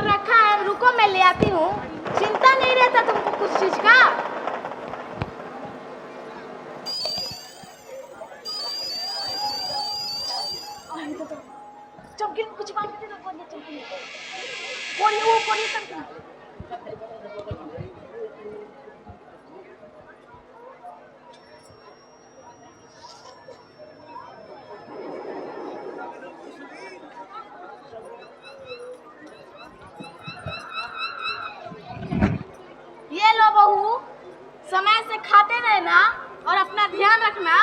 सामान रखा है, रुको मैं ले आती हूँ। चिंता नहीं रहता तुमको कुछ चीज का। चमकी कुछ बात नहीं तो कौन चमकी कौन वो कौन चमकी। ये लो बहू, समय से खाते रहना और अपना ध्यान रखना,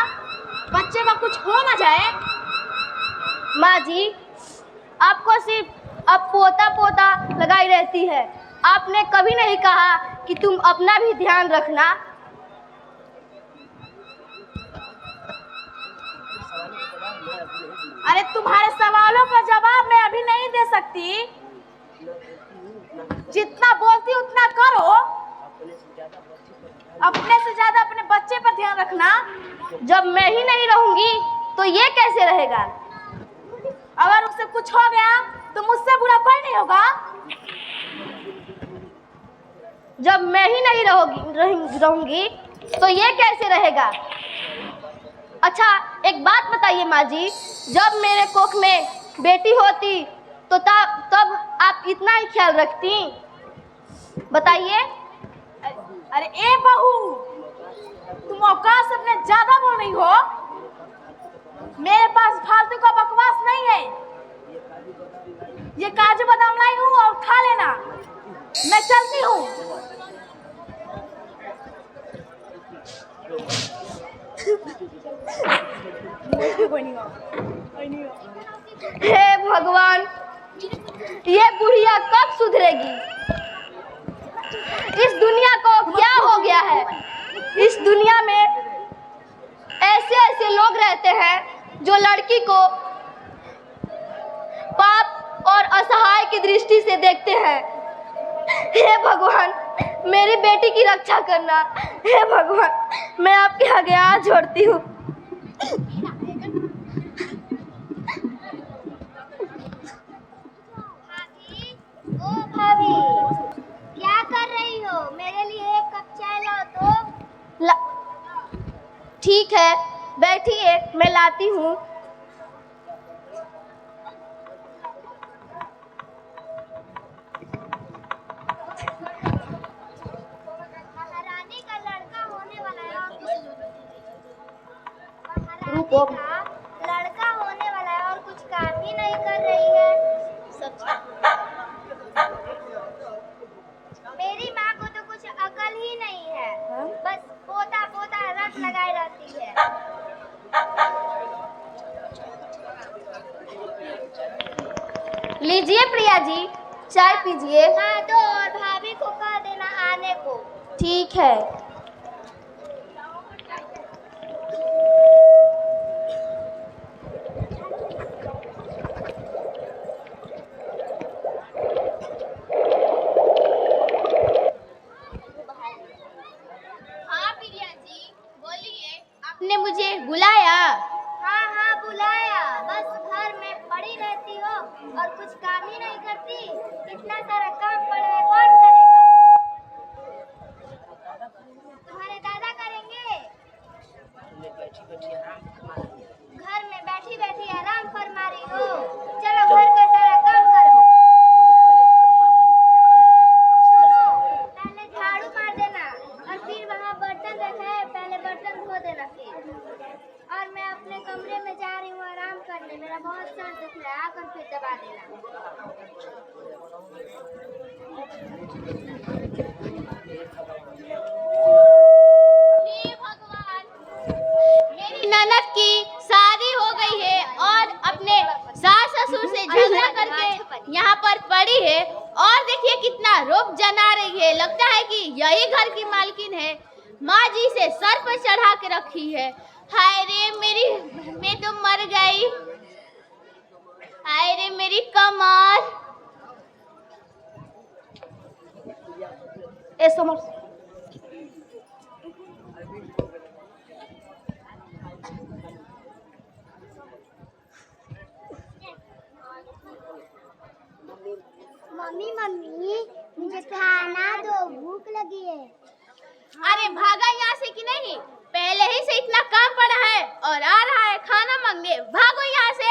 बच्चे का कुछ हो ना जाए। माँ जी, आपको सिर्फ अब पोता पोता लगाई रहती है। आपने कभी नहीं कहा कि तुम अपना भी ध्यान रखना। अरे तुम्हारे सवालों का जवाब मैं अभी नहीं दे सकती। जितना बोलती उतना करो, अपने से ज्यादा अपने बच्चे पर ध्यान रखना। जब मैं ही नहीं रहूंगी तो ये कैसे रहेगा? अगर उससे कुछ हो गया तो मुझसे बुरा कोई नहीं होगा। जब मैं ही नहीं रहूंगी तो ये कैसे रहेगा? अच्छा, एक बात बताइए माँ जी, जब मेरे कोख में बेटी होती तो तब आप इतना ही ख्याल रखती? बताइए। अरे ए बहू, तुम औकात से अपने ज्यादा बोल रही हो। मेरे पास फालतू का बकवास नहीं है। ये काजू बादाम लाई हूँ और खा लेना। मैं चलती हूँ। हे भगवान, ये बुढ़िया कब सुधरेगी? इस दुनिया को क्या हो गया है? इस दुनिया में ऐसे ऐसे लोग रहते हैं जो लड़की को पाप और असहाय की दृष्टि से देखते हैं। हे भगवान, मेरी बेटी की रक्षा करना। हे भगवान, मैं आपके आगे हाथ जोड़ती हूँ। भाभी, क्या कर रही हो? मेरे लिए एक कप चाय लाओ तो। ठीक है, बैठिए, मैं लाती हूँ। महारानी का लड़का होने वाला है और कुछ रुको। लड़का होने वाला है और कुछ काम ही नहीं कर रही है। मेरी माँ को तो कुछ अकल ही नहीं है। बस पोता पोता रट लगाए रहती है। लीजिए प्रिया जी, चाय पीजिए। हाँ दो, और भाभी को कह देना आने को। ठीक है। हाँ प्रिया जी, बोलिए। आपने मुझे बुलाया? हाँ हाँ बुलाया, बस घर में पड़ी रहती हो और कुछ काम ही नहीं करती। इतना सारा काम पड़ा है, कौन करेगा? तुम्हारे दादा करेंगे। घर में बैठी बैठी आराम फरमा रही हो। चलो घर का सारा काम करो। सुनो, पहले झाड़ू मार देना और फिर वहाँ बर्तन रखा है, पहले बर्तन धो देना। फिर और मैं अपने कमरे में जा रही हूँ आराम करने। मेरा बहुत सर दुख रहा है, आकर फिर दबा देना। हे भगवान, मेरी ननद की शादी हो गई है और अपने सास ससुर से झगड़ा करके यहाँ पर पड़ी है और देखिए कितना रूप जना रही है। लगता है कि यही घर की मालकिन है। माँ जी से सर पर चढ़ा के रखी है। हाय रे मेरी, मैं तो मर गई। हाय रे मेरी कमर। ए समर, मम्मी मम्मी मुझे खाना दो, भूख लगी है। अरे भागा यहाँ से कि नहीं? पहले ही से इतना काम पड़ा है और आ रहा है खाना मांगने। भागो यहाँ से।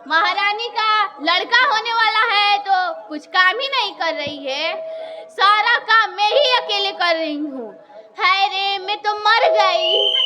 महारानी का लड़का होने वाला है तो कुछ काम ही नहीं कर रही है। सारा काम मैं ही अकेले कर रही हूँ। हाय रे, मैं तो मर गई।